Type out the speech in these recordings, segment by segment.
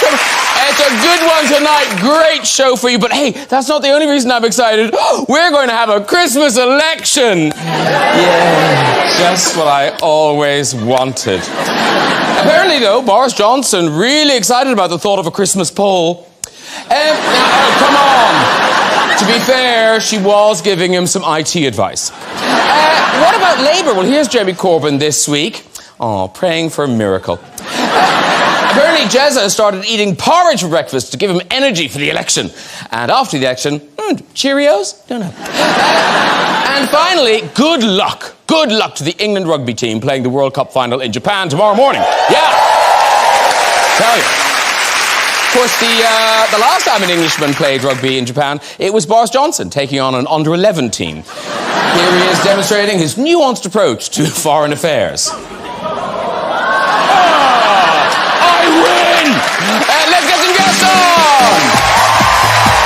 welcome. It's a good one tonight. Great show for you. But hey, that's not the only reason I'm excited. We're going to have a Christmas election. Yeah, just what I always wanted. Apparently, though, Boris Johnson really excited about the thought of a Christmas poll. Come on. To be fair, she was giving him some IT advice. What about Labour? Well, here's Jeremy Corbyn this week. Oh, praying for a miracle. Apparently, Jezza started eating porridge for breakfast to give him energy for the election. And after the election, Cheerios? Don't know. And finally, good luck. Good luck to the England rugby team playing the World Cup final in Japan tomorrow morning. Yeah. Tell you. Of course, the last time an Englishman played rugby in Japan, it was Boris Johnson taking on an under-11 team. Here he is demonstrating his nuanced approach to foreign affairs. Let's get some guests on!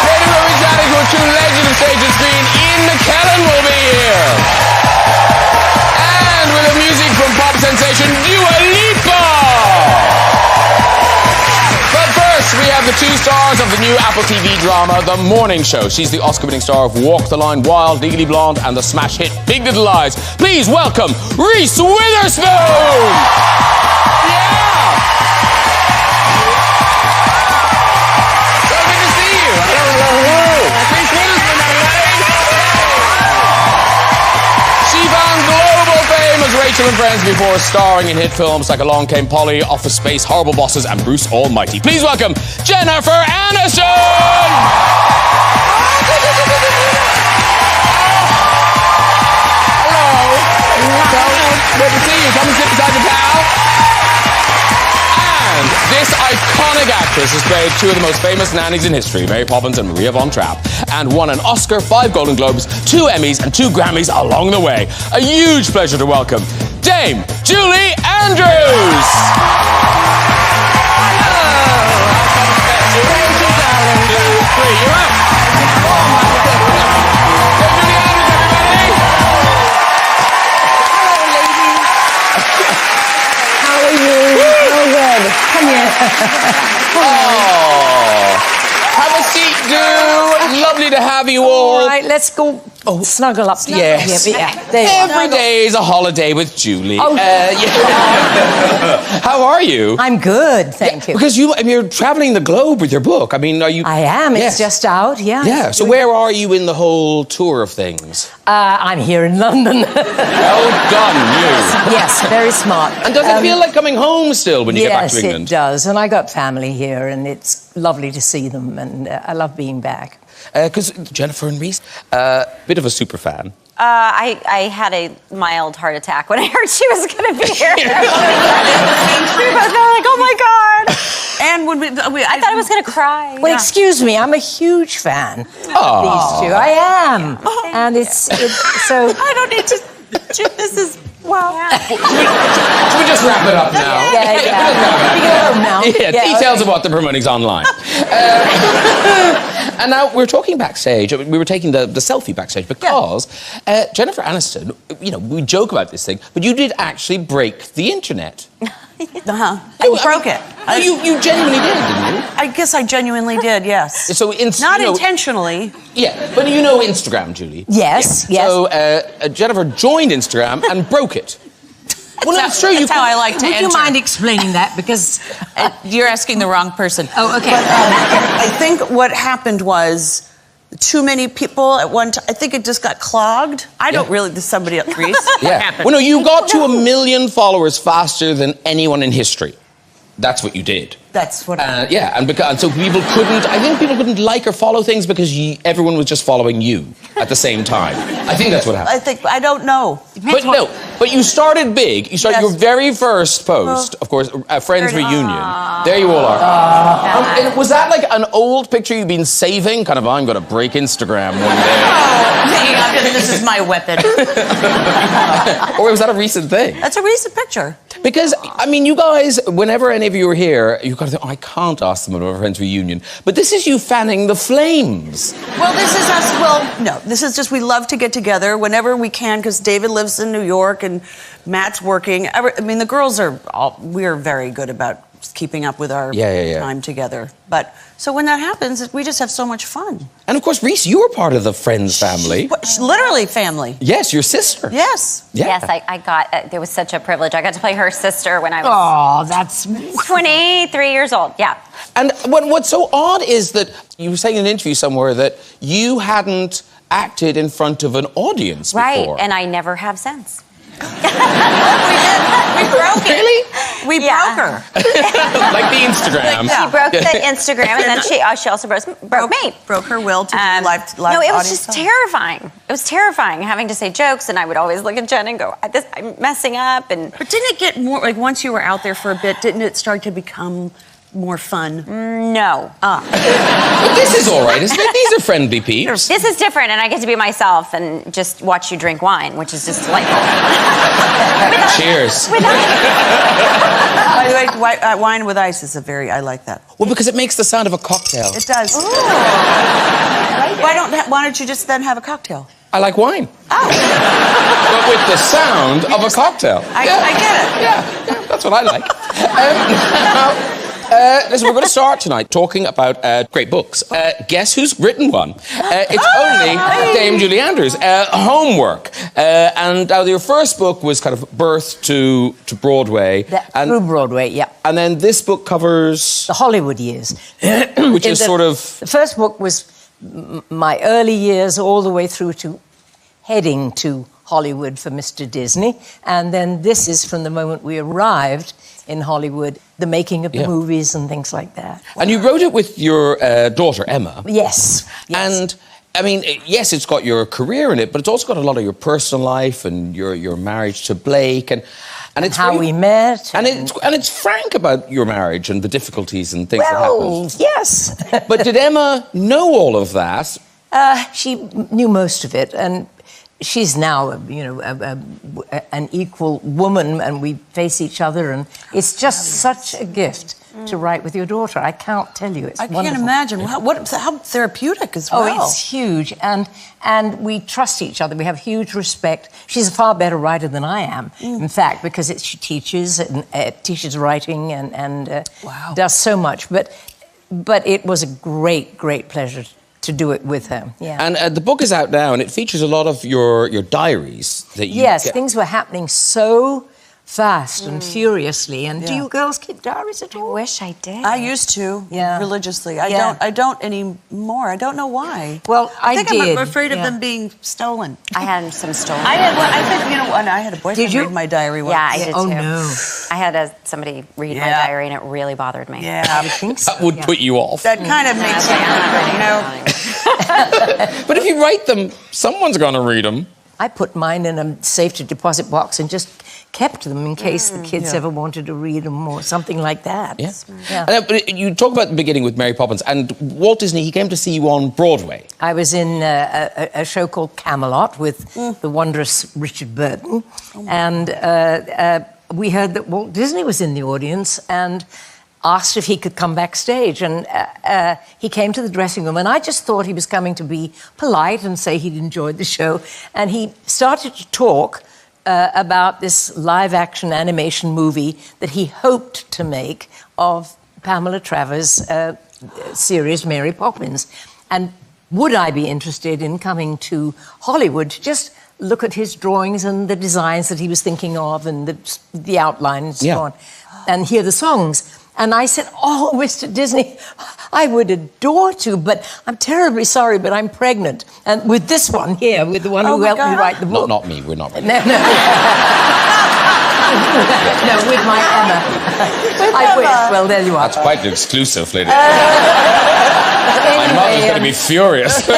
Today we'll be chatting to two legends of stage and screen. McKellen will be here. And with the music from pop sensation Dua Lipa. But first, we have the two stars of the new Apple TV drama, The Morning Show. She's the Oscar-winning star of Walk the Line, Wild, Legally Blonde, and the smash hit Big Little Lies. Please welcome Reese Witherspoon! Rachel and Friends before starring in hit films like Along Came Polly, Office Space, Horrible Bosses, and Bruce Almighty. Please welcome Jennifer Aniston! Hello. Good to see you. Come and sit beside your pal. And this iconic actress has played two of the most famous nannies in history, Mary Poppins and Maria Von Trapp, and won an Oscar, 5 Golden Globes, 2 Emmys, and 2 Grammys along the way. A huge pleasure to welcome Dame Julie Andrews! Hello! Thank you, darling. 2, 3, you're up! Julie Andrews, everybody! Hello, ladies. How are you? Oh, good. Come here. Oh, have a seat, dude. Lovely to have you all. All right, let's go snuggle up. Yes. Every day is a holiday with Julie. Oh. How are you? I'm good, thank you. Because you're traveling the globe with your book. I mean, are you? I am. It's just out. Yeah. Yeah. So where are you in the whole tour of things? I'm here in London. Well done, you. Yes, very smart. And does it feel like coming home still when you get back to England? Yes, it does. And I got family here, and it's lovely to see them, and I love being back. Because Jennifer and Reese, bit of a super fan. I had a mild heart attack when I heard she was going to be here. We both were like, oh my God. And when I thought I was going to cry. Well, excuse me, I'm a huge fan of these two. I am. And it's so... I don't need to... This is... Wow. Should we just wrap it up now? Yeah. Details of what the promoting's online. And now we're talking backstage. We were taking the selfie backstage because Jennifer Aniston, we joke about this thing, but you did actually break the internet. I broke it. You genuinely did, didn't you? I guess I genuinely did, yes. So not intentionally. Yeah, but you know Instagram, Julie. Yes. So Jennifer joined Instagram and broke it. Well, that's true. That's how I like to enter. Would you mind explaining that? Because you're asking the wrong person. Oh, okay. But, I think what happened was too many people at one time. I think it just got clogged. I don't really. There's somebody else, Reese. Yeah. Well, no, you got to 1 million followers faster than anyone in history. That's what you did. That's what I... and so people couldn't... I think people couldn't like or follow things because everyone was just following you at the same time. I think that's what happened. I don't know. But you started big. You started your very first post, of course, Friends Reunion. There you all are. And was that like an old picture you've been saving? Kind of, I'm going to break Instagram one day. This is my weapon. Or was that a recent thing? That's a recent picture. Because, I mean, you guys, whenever any of you are here, you got to think, I can't ask them about a Friends Reunion. But this is you fanning the flames. Well, this is us. Well, no, this is just we love to get together whenever we can because David lives in New York and Matt's working. I mean, the girls we're very good about keeping up with our Yeah. time together. But so when that happens, we just have so much fun. And of course, Reese, you were part of the Friends family. Literally family. Yes, your sister. Yes. Yeah. Yes, I got, there was such a privilege. I got to play her sister when I was Oh, that's 23 years old. Yeah. And what's so odd is that you were saying in an interview somewhere that you hadn't acted in front of an audience before. Right, and I never have since. We broke it. Really? We broke her. Like the Instagram. She broke the Instagram, and then she also broke me. Broke her will to do live No, it was audience just stuff. terrifying. It was terrifying having to say jokes, and I would always look at Jen and go, I'm messing up. And But didn't it get more, like once you were out there for a bit, didn't it start to become more fun? no. But this is all right, isn't it? These are friendly peeps. This is different, and I get to be myself and just watch you drink wine, which is just delightful. Cheers. By the way, wine with ice is I like that. Well, because it makes the sound of a cocktail. It does. Why don't you just then have a cocktail? I like wine. Oh. But with the sound of a cocktail. I get it. Yeah, that's what I like. Listen, we're going to start tonight talking about great books. Guess who's written one? It's only Dame Julie Andrews. Homework. And your first book was kind of birth to Broadway. through Broadway, yeah. And then this book covers... The Hollywood years. Which is sort of... The first book was my early years all the way through to heading to Hollywood for Mr. Disney. And then this is from the moment we arrived in Hollywood, the making of the movies and things like that. And you wrote it with your daughter, Emma. Yes. And, I mean, yes, it's got your career in it, but it's also got a lot of your personal life and your marriage to Blake and it's how we met. And it's frank about your marriage and the difficulties and things that happened. Yes. But did Emma know all of that? She knew most of it, and she's now, an equal woman, and we face each other, and it's just such a gift to write with your daughter. I can't tell you, it's wonderful. I can't imagine how therapeutic as well. Oh, it's huge, and we trust each other. We have huge respect. She's a far better writer than I am, in fact, because she teaches and teaches writing and does so much. But it was a great pleasure to do it with her. Yeah. And the book is out now, and it features a lot of your diaries that you things were happening so fast and furiously. And do you girls keep diaries at all? I wish I did. I used to religiously. I don't anymore. I don't know why. Well, I think did. I'm afraid of them being stolen. I had some stolen. I had a boyfriend read my diary once. Yeah, I did Oh, too. no. I had somebody read my diary, and it really bothered me. Yeah, I think so. That would put you off. that kind of makes But if you write them, someone's going to read them. I put mine in a safety deposit box and just kept them in case the kids ever wanted to read them or something like that. Yeah. But you talk about the beginning with Mary Poppins, and Walt Disney, he came to see you on Broadway. I was in a show called Camelot with the wonderous Richard Burton, and we heard that Walt Disney was in the audience and asked if he could come backstage, and he came to the dressing room, and I just thought he was coming to be polite and say he'd enjoyed the show, and he started to talk about this live-action animation movie that he hoped to make of Pamela Travers' series Mary Poppins, and would I be interested in coming to Hollywood to just look at his drawings and the designs that he was thinking of and the outline and so on, and hear the songs. And I said, oh, Mr. Disney, I would adore to, but I'm terribly sorry, but I'm pregnant. And with this one here, with the one who helped me write the book. Not me, we're not ready. No. No, with my Emma. I wish. Well, there you are. That's quite exclusive, lady. My mother's going to be furious.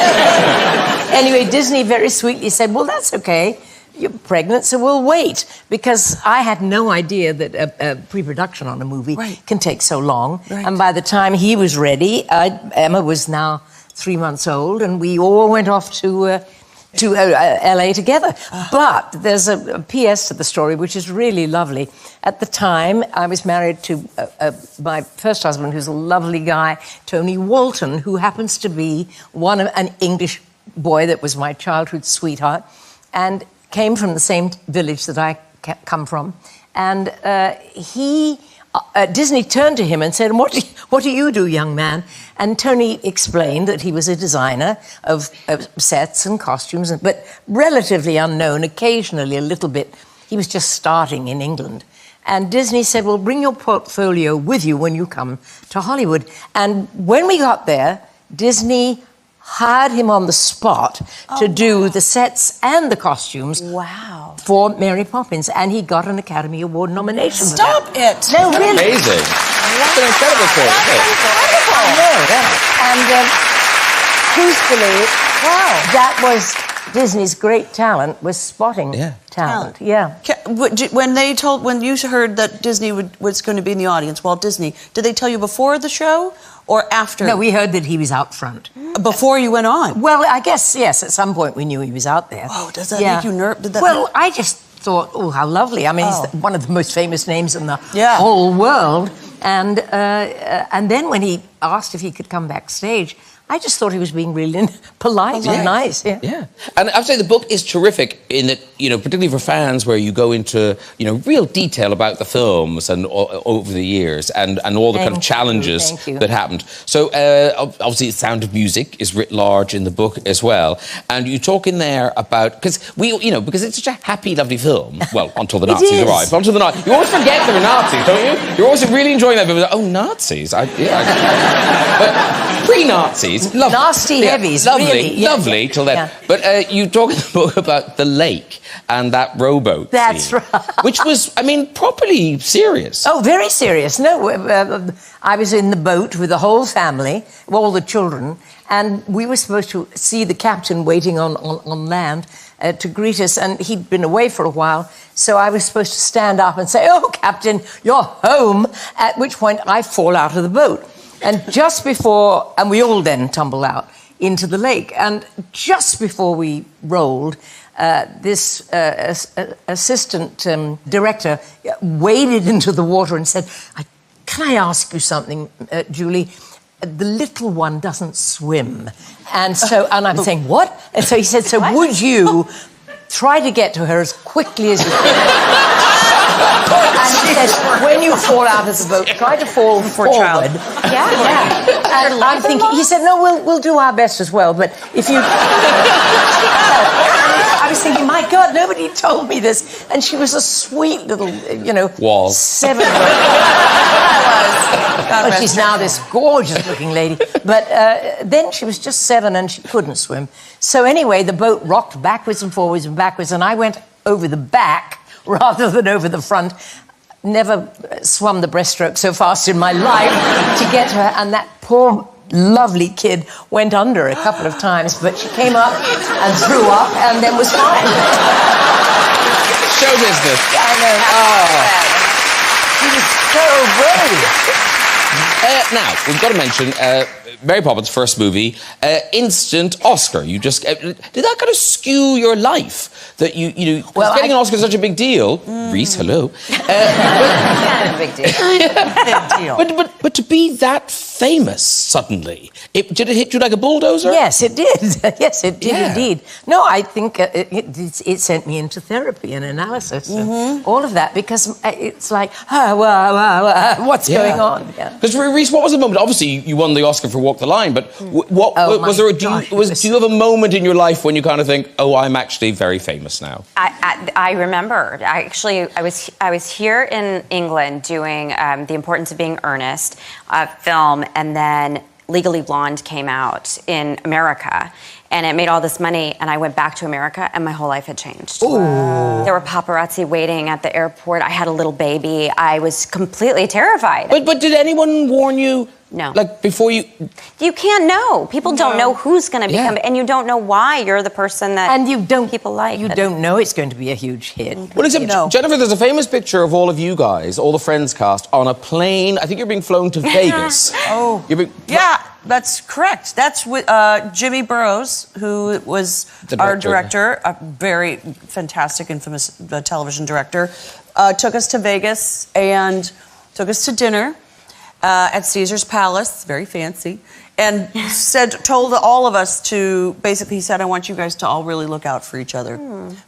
Anyway, Disney very sweetly said, well, that's okay. You're pregnant, so we'll wait. Because I had no idea that a pre-production on a movie can take so long. Right. And by the time he was ready, Emma was now 3 months old, and we all went off to LA together. But there's a PS to the story, which is really lovely. At the time, I was married to my first husband, who's a lovely guy, Tony Walton, who happens to be an English boy that was my childhood sweetheart, and came from the same village that I come from. And he Disney turned to him and said, what do you do, young man? And Tony explained that he was a designer of sets and costumes, but relatively unknown, occasionally a little bit. He was just starting in England. And Disney said, well, bring your portfolio with you when you come to Hollywood. And when we got there, Disney hired him on the spot to do the sets and the costumes for Mary Poppins, and he got an Academy Award nomination. Stop it! No, really. Amazing. That's an incredible story. I know, yeah. And who's believe? Wow. That was Disney's great talent, was spotting talent. Yeah. When you heard that Disney was going to be in the audience, Walt Disney, did they tell you before the show or after? No, we heard that he was out front. Before you went on? Well, I guess, yes, at some point we knew he was out there. Oh, does that make you nervous? Well, I just thought, oh, how lovely. I mean, he's one of the most famous names in the Yeah. whole world. And then when he asked if he could come backstage, I just thought he was being really polite and nice. Yeah. Yeah. And I would say the book is terrific in that, you know, particularly for fans, where you go into, you know, real detail about the films and over the years and all the kind of challenges that happened. So obviously Sound of Music is writ large in the book as well. And you talk in there about, because because it's such a happy, lovely film. Well, until the Nazis arrive. Until the Nazis. You always forget there were Nazis, don't you? You're always really enjoying that. But, oh, Nazis. But pre-Nazis. Lovely. Nasty heavies, lovely, lovely till then. Yeah. But you talk in the book about the lake and that rowboat. That's scene, right. Which was, I mean, properly serious. Oh, very serious. No, I was in the boat with the whole family, all the children, and we were supposed to see the captain waiting on land to greet us, and he'd been away for a while, so I was supposed to stand up and say, "Oh, Captain, you're home," at which point I fall out of the boat. And just before, and we all then tumble out into the lake, and just before we rolled, this assistant director waded into the water and said, "Can I ask you something, Julie? The little one doesn't swim." And I'm saying, "What?" And so he said, "So would you try to get to her as quickly as you can?" And she said, when you fall out of the boat, try to fall forward. Yeah. And I'm thinking, he said, "No, we'll do our best as well, but if you..." I was thinking, my God, nobody told me this. And she was a sweet little, Wall. 7-year-old. She's now this gorgeous-looking lady. But then she was just 7 and she couldn't swim. So anyway, the boat rocked backwards and forwards and backwards, and I went over the back rather than over the front. Never swum the breaststroke so fast in my life to get to her, and that poor lovely kid went under a couple of times, but she came up and threw up and then was fine. Show business. I know. She was so brave. Now, we've got to mention Mary Poppins' first movie, instant Oscar. You just did that kind of skew your life? That you well, getting an Oscar is such a big deal. Reese, hello. Big deal. But to be that famous suddenly, did it hit you like a bulldozer? Yes, it did. Yes, it did indeed. No, I think it sent me into therapy and analysis and all of that, because it's like, what's going on? Because Reese, what was the moment? Obviously, you won the Oscar for Walk the Line, but what was there? Do you have a moment in your life when you kind of think, "Oh, I'm actually very famous now"? I remember. I was here in England doing The Importance of Being Earnest film, and then Legally Blonde came out in America, and it made all this money, and I went back to America, and my whole life had changed. Wow. There were paparazzi waiting at the airport. I had a little baby. I was completely terrified. But did anyone warn you? No. Like, before you... You can't know. People don't know who's going to become... And you don't know why you're the person that people like. You don't know it's going to be a huge hit. Well, Jennifer, there's a famous picture of all of you guys, all the Friends cast, on a plane. I think you're being flown to Vegas. Yeah, that's correct. That's with Jimmy Burrows, who was our director, a very fantastic, infamous television director, took us to Vegas and took us to dinner at Caesar's Palace, very fancy, and told all of us to, basically, he said, "I want you guys to all really look out for each other,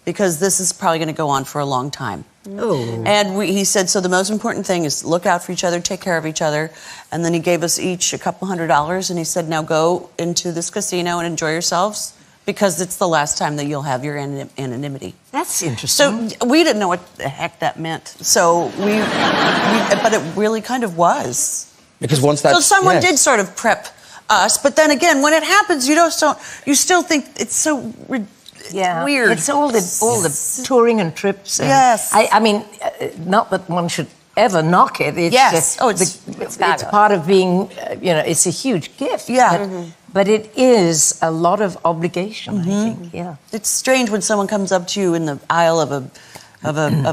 because this is probably going to go on for a long time." Oh. And he said, so the most important thing is look out for each other, take care of each other. And then he gave us each a couple $100, and he said, now go into this casino and enjoy yourselves, because it's the last time that you'll have your anonymity. That's interesting. So we didn't know what the heck that meant. So but it really kind of was. Because once that... So someone did sort of prep us, but then again, when it happens, you still think it's so weird. It's all the touring and trips. And Yes. I mean, not that one should ever knock it. It's Yes. it's fabulous. part of being, it's a huge gift. Yeah. But it is a lot of obligation, I think, yeah. It's strange when someone comes up to you in the aisle of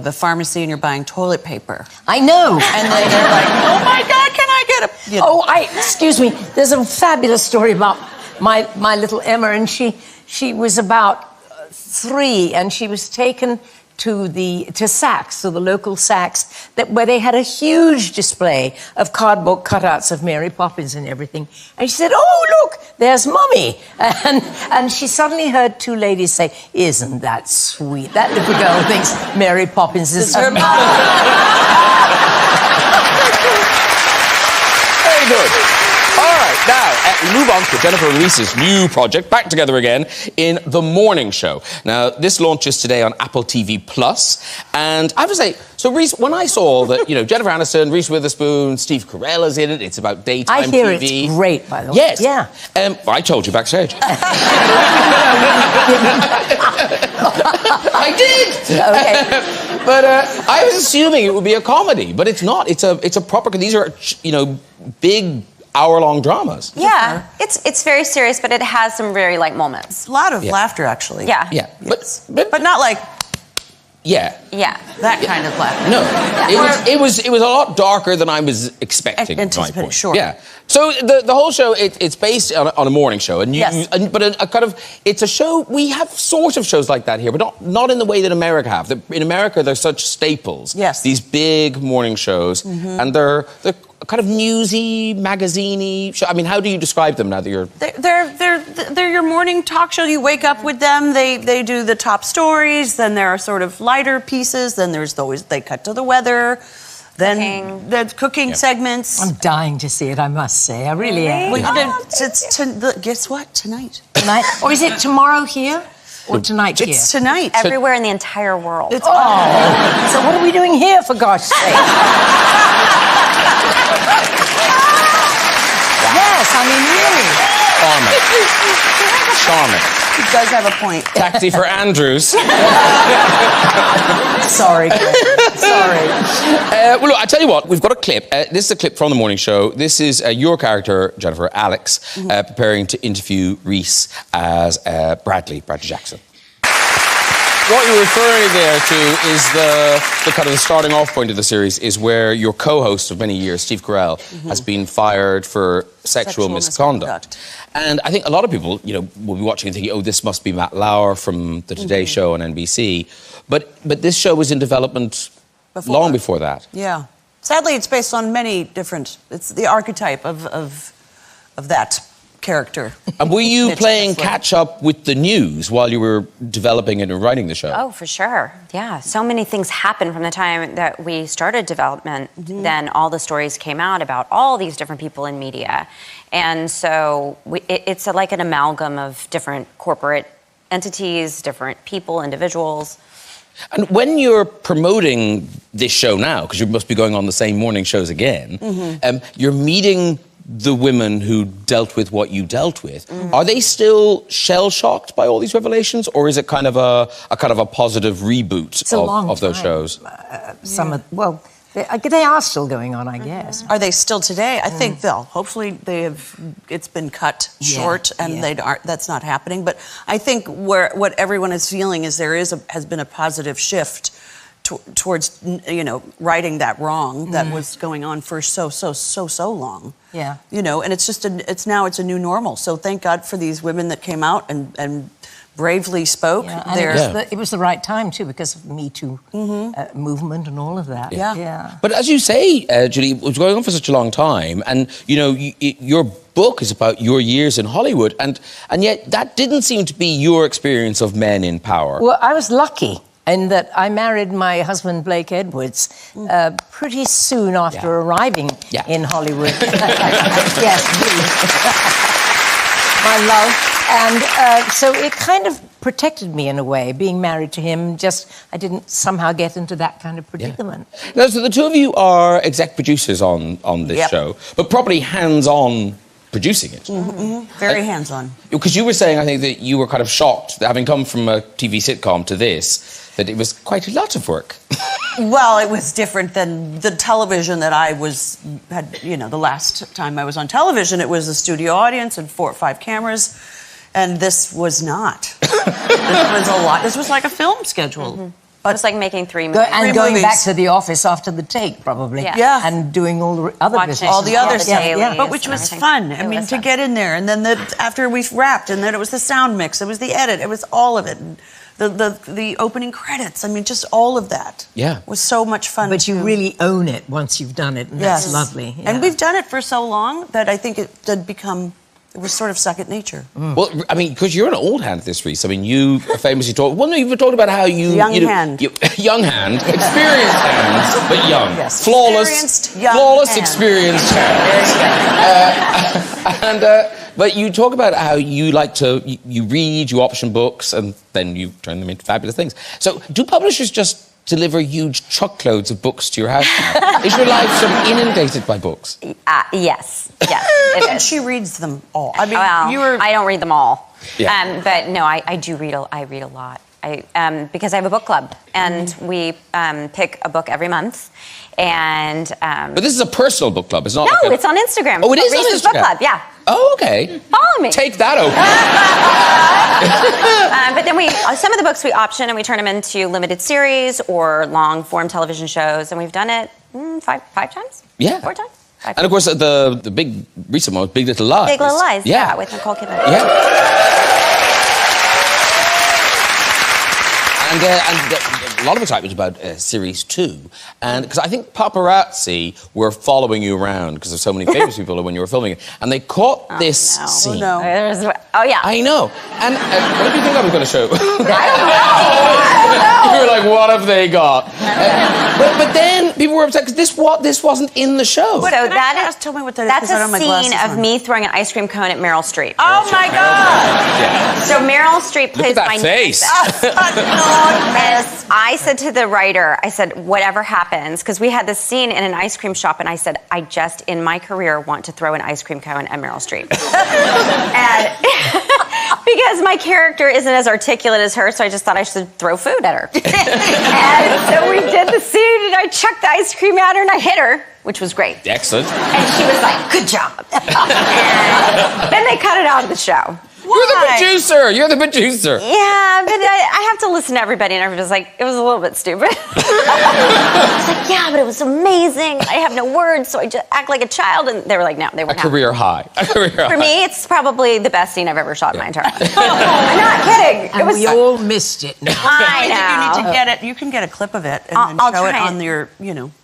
a pharmacy and you're buying toilet paper. I know. And then they're like, oh my God, can I get a... You know. Oh, excuse me. There's a fabulous story about my little Emma, and she was about 3, and she was taken to Saks, to the local Saks, where they had a huge display of cardboard cutouts of Mary Poppins and everything. And she said, "Oh, look, there's Mummy." And she suddenly heard 2 ladies say, "Isn't that sweet? That little girl thinks Mary Poppins is her mom." Very good. All right, now we move on to Jennifer and Reese's new project, back together again in The Morning Show. Now, this launches today on Apple TV+, and I have to say, so Reese, when I saw that, Jennifer Aniston, Reese Witherspoon, Steve Carell is in it, it's about daytime TV. I hear it's great, by the way. Yes. Yeah. I told you backstage. I did. Okay. But I was assuming it would be a comedy, but it's not. It's a proper. These are big hour-long dramas. Yeah, it's very serious, but it has some very light moments. A lot of laughter, actually. Yeah. Yeah, Yes. But not like yeah. that kind of laughter. No, it was a lot darker than I was expecting. Anticipating, sure. Yeah. So the whole show it's based on a morning show, and but a kind of it's a show. We have sort of shows like that here, but not in the way that America have. In America, they're such staples. Yes. These big morning shows, and they're kind of newsy, magazine-y show. I mean, how do you describe them now that you're... They're your morning talk show. You wake up with them. They do the top stories. Then there are sort of lighter pieces. Then they cut to the weather. Then the cooking segments. I'm dying to see it, I must say. I really am. Well, guess what? Tonight. Tonight? Or is it tomorrow here? Or tonight here? It's tonight. Everywhere in the entire world. So what are we doing here, for gosh sake? Yes, I mean, really. Charming. He does have a point. Taxi for Andrews. Sorry, Greg. Sorry. Well, look, I tell you what, we've got a clip. This is a clip from The Morning Show. This is your character, Jennifer, Alex, preparing to interview Reese as Bradley Jackson. What you're referring there to is the kind of the starting off point of the series is where your co-host of many years, Steve Carell, has been fired for sexual misconduct. And I think a lot of people, will be watching and thinking, oh, this must be Matt Lauer from the Today Show on NBC. But this show was in development long before that. Yeah. Sadly, it's based on many different... It's the archetype of that character. And were you playing catch-up with the news while you were developing it and writing the show? Oh, for sure. Yeah. So many things happened from the time that we started development. Then all the stories came out about all these different people in media. And so it's like an amalgam of different corporate entities, different people, individuals. And when you're promoting this show now, because you must be going on the same morning shows again, you're meeting the women who dealt with what you dealt with. Are they still shell-shocked by all these revelations, or is it kind of a positive reboot of those shows? They are still going on, I guess. Are they still today? I think they'll. Hopefully, it's been cut short, and that's not happening. But I think what everyone is feeling is has been a positive shift towards righting that wrong that was going on for so long. Yeah. And it's just it's a new normal. So thank God for these women that came out and bravely spoke. Yeah, and it was the right time too, because of Me Too movement and all of that. Yeah. But as you say, Julie, it was going on for such a long time, and your book is about your years in Hollywood, and yet that didn't seem to be your experience of men in power. Well, I was lucky. in that I married my husband, Blake Edwards, pretty soon after arriving in Hollywood. Yes, my love. And so it kind of protected me in a way, being married to him. Just, I didn't somehow get into that kind of predicament. Now, so the two of you are exec producers on this show, but probably hands-on producing it. Very hands-on. Because you were saying, I think, that you were kind of shocked, that having come from a TV sitcom to this, that it was quite a lot of work. Well, it was different than the television that the last time I was on television, it was a studio audience and 4 or 5 cameras, and this was not. This was a lot. This was like a film schedule. But it's like making 3 movies. And going back to the office after the take, probably. Yeah. And doing all the other business. All the other stuff. dailies But which and was everything. fun. I mean, to get in there. And then after we wrapped, and then it was the sound mix, it was the edit, it was all of it. And the opening credits, I mean, just all of that. Yeah. Was so much fun. But you really own it once you've done it, and that's lovely. Yeah. And we've done it for so long that I think it did become... It was sort of second nature. Well, I mean, because you're an old hand at this, Reese. I mean, you famously talked... Well, no, you've talked about how you... Young hand. Young hand. Experienced hands, but young. Yes. Flawless, experienced hands. But you talk about how you like to... You read, you option books, and then you turn them into fabulous things. So, do publishers just deliver huge truckloads of books to your house now? Is your life sort of inundated by books? Yes, it And is. she reads them all. I mean, Well, I don't read them all. Yeah. But no, I do read. I read a lot. Because I have a book club, and we pick a book every month. And But this is a personal book club. It's not. no, like it's on Instagram. Oh, it is on Reese's Instagram. Book Club. Yeah. Oh, okay. Follow me. Take that open. But then some of the books we option and we turn them into limited series or long form television shows, and we've done it five times. Yeah. 4 times. 5 And of course, the big recent one was Big Little Lies. Big Little Lies. Yeah, with Nicole Kidman. Yeah. And a lot of excitement about Series 2. And because I think paparazzi were following you around because there's so many famous people when you were filming it. And they caught this scene. no. Oh, yeah. I know. And what do you think I was going to show? I don't know. You were like, what have they got? But then people were upset because this wasn't in the show. What- So Tell me what that is, that's 'cause I don't a have my scene glasses of on. me throwing an ice cream cone at Meryl Streep. Oh, my God! Yeah. So Meryl Streep plays Look at my that face. And I said to the writer, I said, whatever happens, because we had this scene in an ice cream shop, and I said, I just, in my career, want to throw an ice cream cone at Meryl Streep. And because my character isn't as articulate as her, so I just thought I should throw food at her. And so we did the scene, and I chucked the ice cream at her, and I hit her, which was great. Excellent. And she was like, good job. And then they cut it out of the show. You're the producer. You're the producer. Yeah, but I have to listen to everybody, and everybody's like, it was a little bit stupid. I was like, yeah, but it was amazing. I have no words, so I just act like a child. And they were like, no, they A weren't. career high. A career high. For me, it's probably the best scene I've ever shot in my entire life. I'm not kidding. And we all missed it now. I know. You need to get it. You can get a clip of it and then I'll show it try on it. your,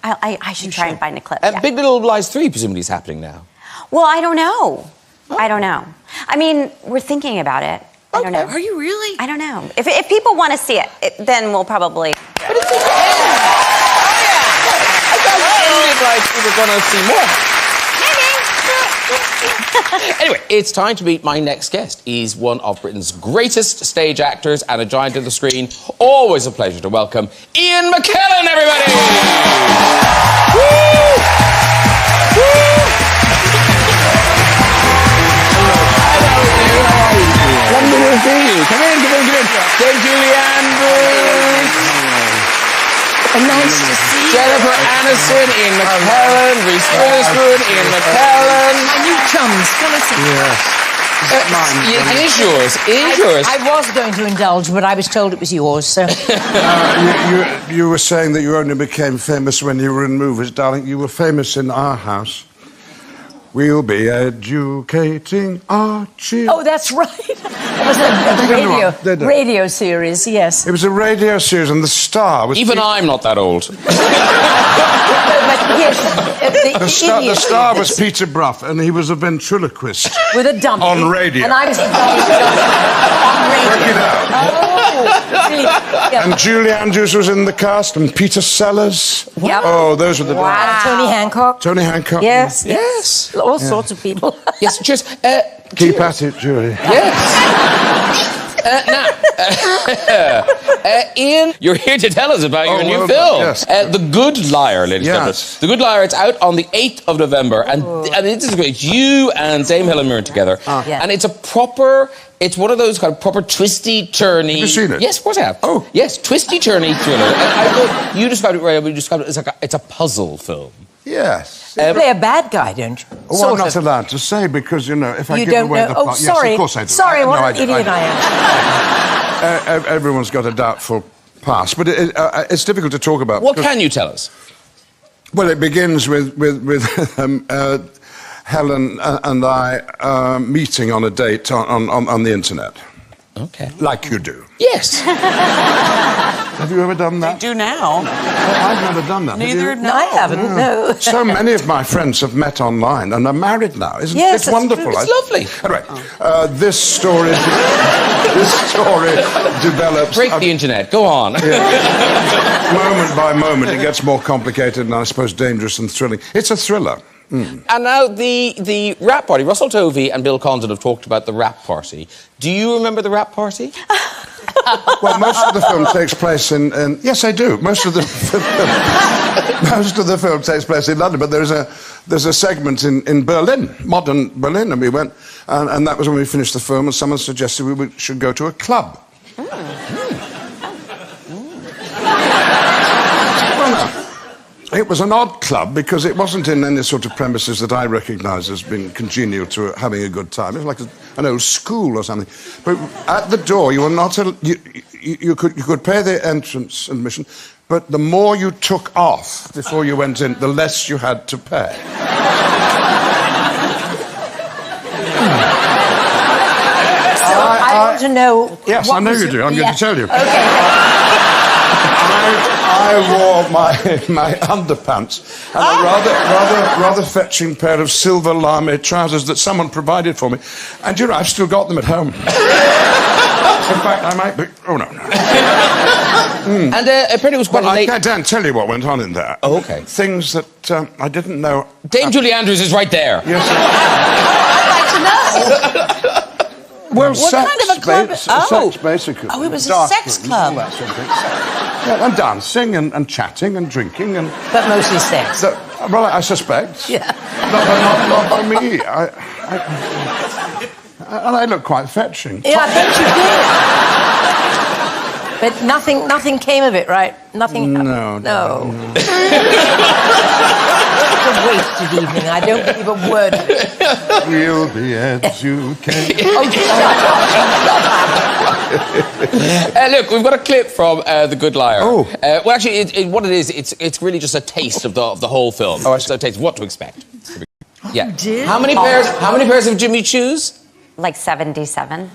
I should try and find a clip. And Yeah. Big Little Lies 3 presumably is happening now. Well, I don't know. I don't know. I mean, we're thinking about it. I don't know. Are you really? I don't know. If people want to see it, then we'll probably... But it's I thought like we were going to see more. Anyway, it's time to meet my next guest. He's one of Britain's greatest stage actors and a giant of the screen. Always a pleasure to welcome Ian McKellen, everybody! Woo! Wonderful to see you. Come in. Dame Julie Andrews. Nice to see you. Jennifer Aniston, Ian McKellen, Reese Witherspoon, Ian McKellen. My new chums, come and see. It is yours. It is yours. I was going to indulge, but I was told it was yours, so... You were saying that you only became famous when you were in movies. Darling, you were famous in our house. We'll be educating our children. Oh, that's right. It was a radio series, yes. It was a radio series, and the star was... Even I'm not that old. But yes, The star was Peter Brough, and he was a ventriloquist. with a dummy. On radio. And I was on radio. Work it out. And Julie Andrews was in the cast, and Peter Sellers. Yep. Oh, those were the days. And Tony Hancock. Tony Hancock. Yes. Yes. All sorts of people. Yes, cheers. Keep at it, Julie. Yes. Ian, you're here to tell us about your new film. Yes. The Good Liar, ladies and gentlemen. The Good Liar, it's out on the 8th of November. And this is great. It's you and Dame Helen Mirren together. Yeah. And it's it's one of those kind of proper twisty-turny... Have you seen it? Yes, of course I have. Oh. Yes, twisty-turny thriller. I thought you described it right, but you described it as it's a puzzle film. Yes. You play a bad guy, don't you? Oh, I'm not allowed to say because, you know, if I You give don't away know. the Oh, plot... sorry. Yes, of course I do. Sorry, what an do. idiot I am. Everyone's got a doubtful past, but it's difficult to talk about. What can you tell us? Well, it begins with Helen and I meeting on a date on the internet. Okay. Like you do. Yes. Have you ever done that? I do now. I've never done that. Neither. No, I haven't, no. So many of my friends have met online and are married now. Isn't Yes, it that's wonderful? true. It's lovely. Anyway, this story develops... Break the internet. Go on. Moment by moment, it gets more complicated and I suppose dangerous and thrilling. It's a thriller. And now the rap party. Russell Tovey and Bill Condon have talked about the rap party. Do you remember the rap party? Well, most of the film takes place in yes, I do. Most of the film takes place in London, but there's a segment in Berlin, modern Berlin, and we went, and that was when we finished the film, and someone suggested we should go to a club. It was an odd club because it wasn't in any sort of premises that I recognise as being congenial to having a good time. It was like an old school or something. But at the door, you were not you could pay the entrance admission, but the more you took off before you went in, the less you had to pay. So I want to know... Yes, I know you do. I'm going to tell you. Okay. I wore my underpants and a rather fetching pair of silver lame trousers that someone provided for me. And you know, I've still got them at home. In fact, I might be... Oh, no. And apparently it was quite late... I can't tell you what went on in there. Oh, okay. Things that I didn't know... Dame Julie Andrews is right there. Yes. I'd like to know. Well, What sex, kind of a club? Sex, basically. Oh, it was a Dark sex rooms, club. all that sort of thing. Yeah, and dancing and chatting and drinking and... But mostly sex. Well, I suspect. Yeah. Not by me. And I look quite fetching. Yeah, I bet you did. But nothing came of it, right? Nothing. No. It's a wasted evening. I don't believe a word of it. We'll be educated. Look, we've got a clip from The Good Liar. Oh. Well, actually, what it is, it's really just a taste of the whole film. Oh, I It's a taste of what to expect. Yeah. dear. How many pairs of Jimmy Choos? Like 77.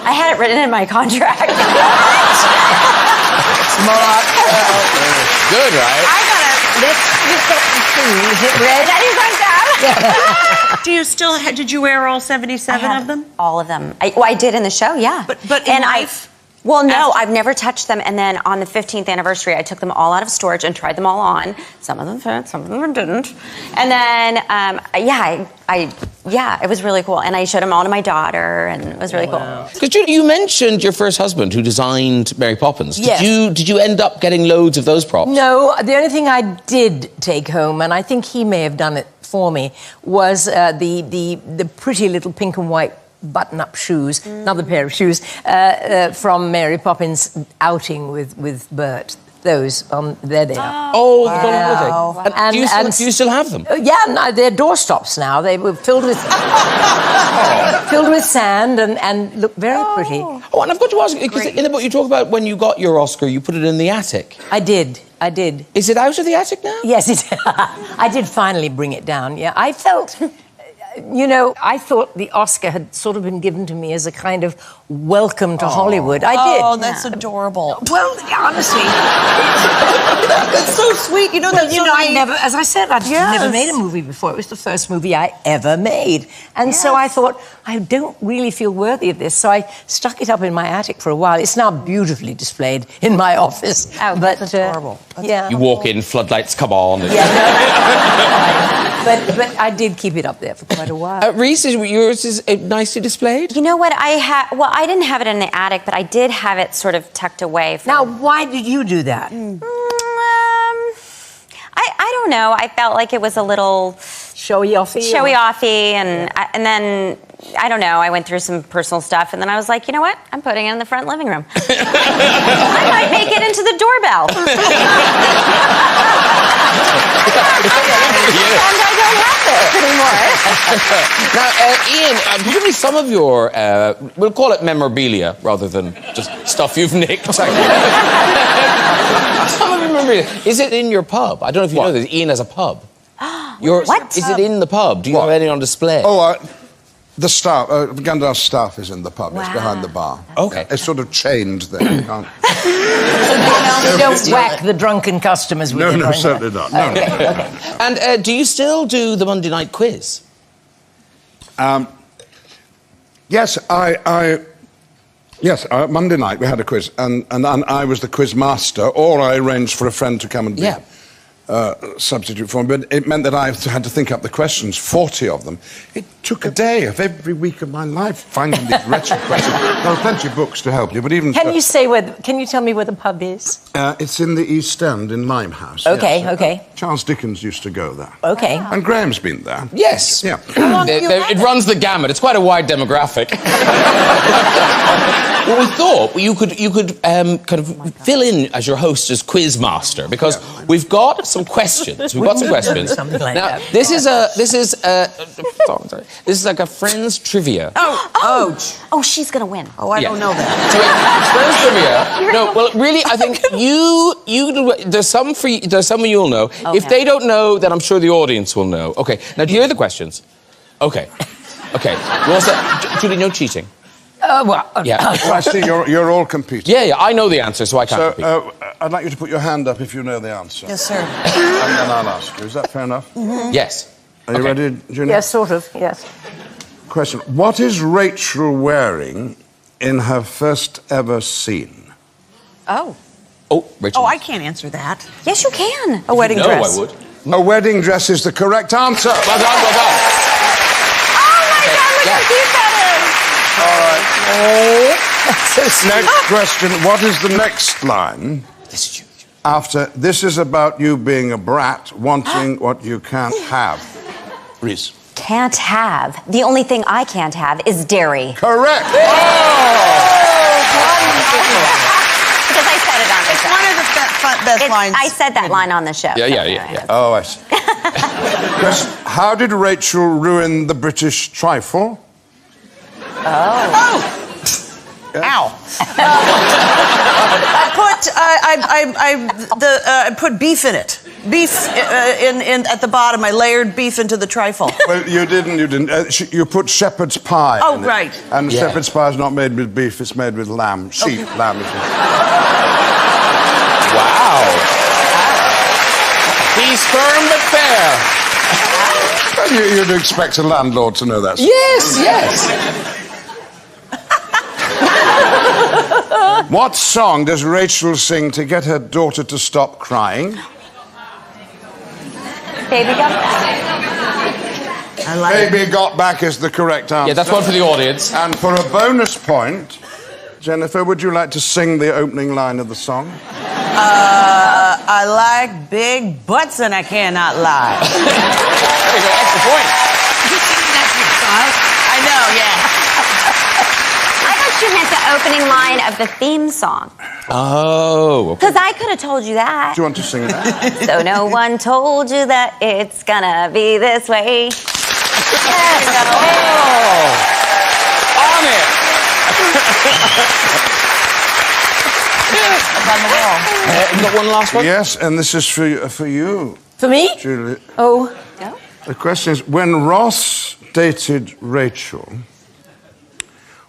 I had it written in my contract. Smart. Good, right? I got Is it red? Do you still? Did you wear all 77 of them? all of them. I did in the show, yeah. But in life? Well, no, After- I've never touched them. And then on the 15th anniversary, I took them all out of storage and tried them all on. Some of them fit, some of them didn't. And then, it was really cool. And I showed them all to my daughter, and it was really cool. Because you mentioned your first husband who designed Mary Poppins. Yes. Did you end up getting loads of those props? No, the only thing I did take home, and I think he may have done it for me, was the pretty little pink and white button-up shoes, another pair of shoes, from Mary Poppins' outing with Bert. Those, there they are. Oh, Wow. and do you still have them? Yeah, no, they're doorstops now. They were filled with sand and look very pretty. Oh, and I've got to ask, because in the book you talk about when you got your Oscar, you put it in the attic. I did. Is it out of the attic now? Yes, I did finally bring it down. Yeah, I felt... I thought the Oscar had sort of been given to me as a kind of Welcome to Hollywood. I did. Oh, that's adorable. Well, honestly, That's so sweet. You know, that's so I nice. never, as I said, I'd never made a movie before. It was the first movie I ever made. And so I thought, I don't really feel worthy of this. So I stuck it up in my attic for a while. It's now beautifully displayed in my office. Oh, but, that's adorable. Yeah. You walk in, floodlights come on. Yeah, no, but I did keep it up there for quite a while. Reese, yours is nicely displayed? You know what? I didn't have it in the attic, but I did have it sort of tucked away. Now, why did you do that? I don't know. I felt like it was a little showy-offy, and then I don't know. I went through some personal stuff, and then I was like, you know what? I'm putting it in the front living room. I might make it into the doorbell. And I don't have it anymore. Now, Ian, presumably some of your, we'll call it memorabilia rather than just stuff you've nicked. Some of your memorabilia. Is it in your pub? I don't know if you know this. Ian has a pub. What? Is it in the pub? Do you have any on display? Oh, the staff, Gandalf's staff is in the pub. It's behind the bar. Okay. It's sort of chained there. You can't... You don't whack the drunken customers with it. No, certainly not. No, no. Okay. And do you still do the Monday night quiz? Yes, Yes, Monday night we had a quiz, and I was the quiz master, or I arranged for a friend to come and be substitute for me. But it meant that I had to think up the questions, 40 of them. It took a day of every week of my life finding these wretched questions. There are plenty of books to help you, but even Can you tell me where the pub is? it's in the East End in Limehouse. Okay, yes. okay. Charles Dickens used to go there. Okay. And Graham's been there. Yes. Yeah. It runs the gamut. It's quite a wide demographic. Well, we thought you could kind of fill in as your host as quiz master, because we've got some questions. We've got some questions. Something like now, that. this is like a friend's trivia. Oh, she's gonna win. Oh, I don't know that. So it's friends trivia. No, well, really, I think there's some for you, there's some you'll know. Okay. If they don't know, then I'm sure the audience will know. Okay. Now, do you hear the questions? Okay. Okay. Julie, no cheating. Yeah. I see you're all competing. Yeah, I know the answer, so I can't compete. So, I'd like you to put your hand up if you know the answer. Yes, sir. And then I'll ask you. Is that fair enough? Yes. Are you ready, Julia? Yes, sort of, yes. Question. What is Rachel wearing in her first ever scene? Oh, Rachel. Oh, I can't answer that. yes, you can. A wedding No, dress. I would. A wedding dress is the correct answer. Well done, well done. Oh my God! Look how cute that Next question. What is the next line This is huge. after "This is about you being a brat, wanting what you can't have"? Reese. Can't have. The only thing I can't have is dairy. Correct. Because I said it on the It's show. one of the best lines. I said that line on the show. Yeah. Oh, I see. Question. How did Rachel ruin the British trifle? Ow! I put beef in it. Beef at the bottom. I layered beef into the trifle. Well, you didn't. You put shepherd's pie. Oh, in it. right. And shepherd's pie is not made with beef; it's made with lamb, sheep, lamb. Wow. He's firm but fair. Well, you'd expect a landlord to know that. Yes. What song does Rachel sing to get her daughter to stop crying? Baby got back. Baby Got Back is the correct answer. Yeah, that's one for the audience. And for a bonus point, Jennifer, would you like to sing the opening line of the song? I like big butts and I cannot lie. There you go, extra point. I know, yeah. I thought you meant the opening line of the theme song. Oh, okay. Because I could have told you that. Do you want to sing it out? So no one told you that it's gonna be this way. On it. You got one last one? Yes, and this is for you, For me? Julie. Oh. The question is, when Ross dated Rachel,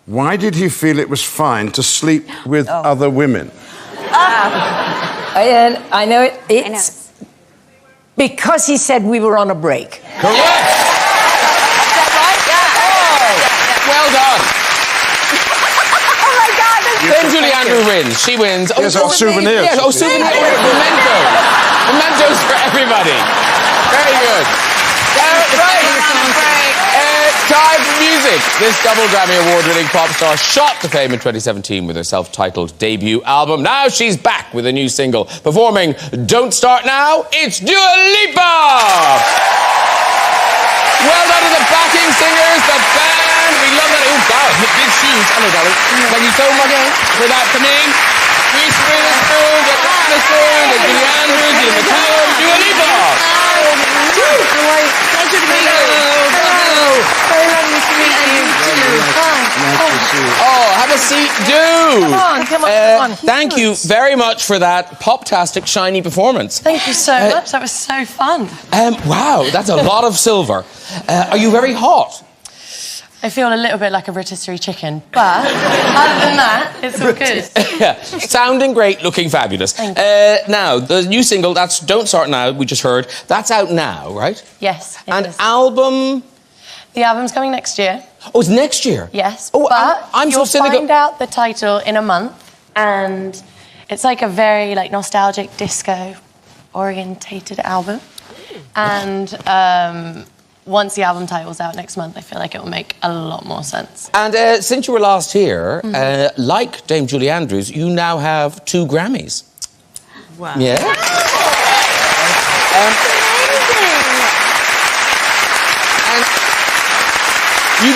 Why did he feel it was fine to sleep with other women? I know it. It's because he said we were on a break. Correct! Well done. Oh my God! Then Julie Andrews wins. She wins. Yes, souvenirs. Yes, souvenirs. Memento. Mementos for everybody. Very good. Time for music. This double Grammy Award-winning pop star shot to fame in 2017 with her self-titled debut album. Now she's back with a new single, performing Don't Start Now. It's Dua Lipa! Well done to the backing singers, the band. We love that. Oh, God, big shoes. Hello, darling. Thank you so much for that. Come in. Reese Witherspoon, Witherspoon, Julie Andrews, McKellen, Dua Lipa. Pleasure to meet you. Very lovely to meet you. Oh, have a seat, do. Come on. Thank you very much for that pop-tastic, shiny performance. Thank you so much. That was so fun. Wow, that's a lot of silver. Are you very hot? I feel a little bit like a rotisserie chicken, but other than that, it's all good. Yeah, sounding great, looking fabulous. Now, the new single, that's Don't Start Now, we just heard, that's out now, right? Yes, it And is. album... The album's coming next year. Oh, it's next year? Yes, Oh, but I'm so you'll cynical. find out the title in a month, and it's like a very nostalgic disco-orientated album. And once the album title's out next month, I feel like it will make a lot more sense. And since you were last here, like Dame Julie Andrews, you now have 2 Grammys. Wow. Yeah? You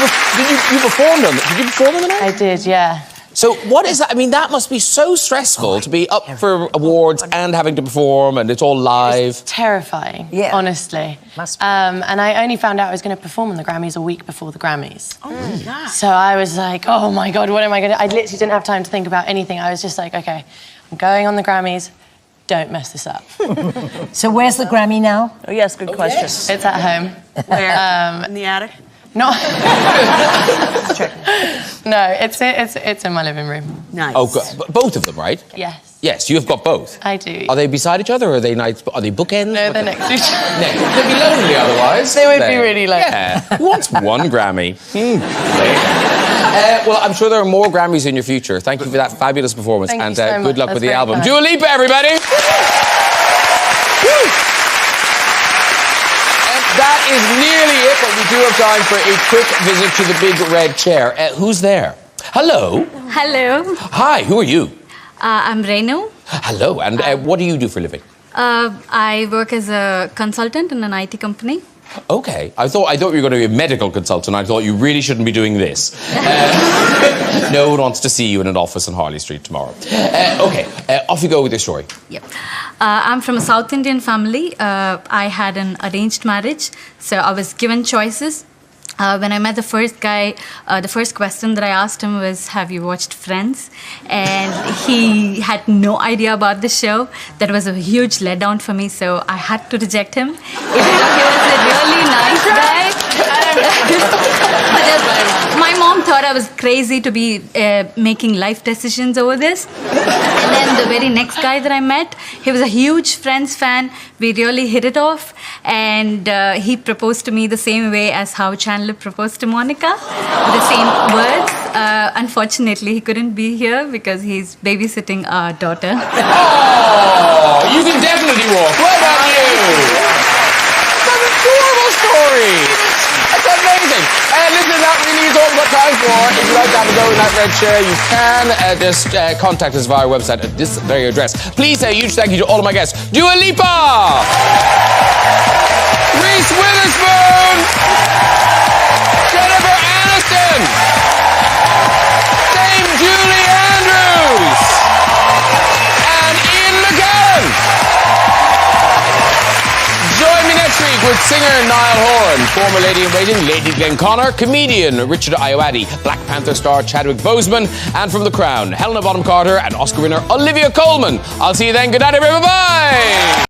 performed them. Did you perform them tonight? I did, yeah. So what is that? I mean, that must be so stressful to be up for awards and having to perform, and it's all live. It's terrifying, Yeah. honestly. Must be. And I only found out I was going to perform on the Grammys a week before the Grammys. Oh my God. So I was like, oh my God, what am I going to do? I literally didn't have time to think about anything. I was just like, okay, I'm going on the Grammys. Don't mess this up. So where's the Grammy now? Oh, yes, good question. It's at home. Where? In the attic? No. No, it's in my living room. Nice. Oh, both of them, right? Yes. Yes, you have got both. I do. Are they beside each other, or are they nice? Are they bookends? No, they're next to each other. Next. They'd be lonely otherwise. They would be really lonely. Yeah. Who wants one Grammy? Well, I'm sure there are more Grammys in your future. Thank you for that fabulous performance, Thank you and so good much. luck That's with the very album. kind. Dua Lipa, everybody! That is nearly it, but we do have time for a quick visit to the big red chair. Who's there? Hello. Hello, Hi, who are you? I'm Renu. Hello, and what do you do for a living? I work as a consultant in an IT company. Okay, I thought you were going to be a medical consultant. I thought you really shouldn't be doing this. No one wants to see you in an office on Harley Street tomorrow. Okay, off you go with your story. Yep. I'm from a South Indian family. I had an arranged marriage, so I was given choices. When I met the first guy, the first question that I asked him was, have you watched Friends? And he had no idea about the show. That was a huge letdown for me, so I had to reject him. Even though he was a really nice guy. My mom thought I was crazy to be making life decisions over this. And then the very next guy that I met, he was a huge Friends fan. We really hit it off. And he proposed to me the same way as how Chandler proposed to Monica, with the same words. Unfortunately, he couldn't be here because he's babysitting our daughter. Oh, you can definitely walk. Well done, you. That's an adorable story. That's amazing. Listen, that really is all we've got time for. If you'd like to have a go in that red chair, you can just contact us via our website at this very address. Please say a huge thank you to all of my guests. Dua Lipa! Reese Witherspoon! Jennifer Aniston! Dame Julie Andrews! And Ian McKellen! Join me next week with singer Niall Horan, former Lady-in-Waiting Lady Glenconner, comedian Richard Ayoade, Black Panther star Chadwick Boseman, and from The Crown, Helena Bonham Carter and Oscar winner Olivia Colman. I'll see you then. Good night, everybody. Bye!